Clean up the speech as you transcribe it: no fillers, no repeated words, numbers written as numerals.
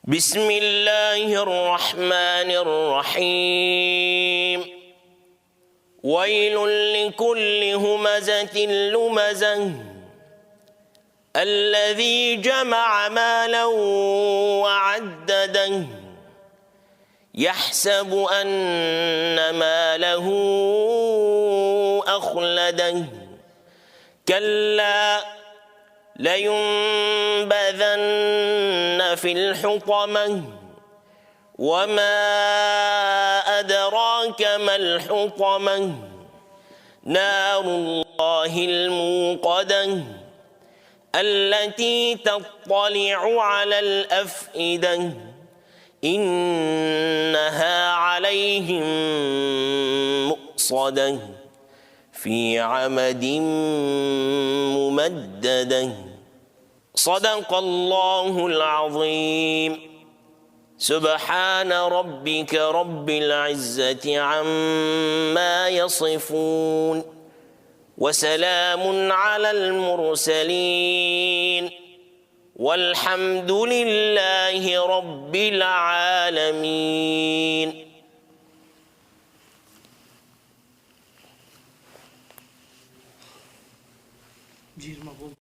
بسم الله الرحمن الرحيم ويل لكل همزة لمزة الذي جمع مالا وعدده يحسب أن ماله أخلده كلا لينبذن في الحطمة وما أدراك ما الحطمة نار الله الموقدة التي تطلع على الأفئدة إنها عليهم مؤصدة في عمد ممددة صدق الله العظيم. سبحان ربك رب العزة عما يصفون وسلام على المرسلين والحمد لله رب العالمين. جير مقبول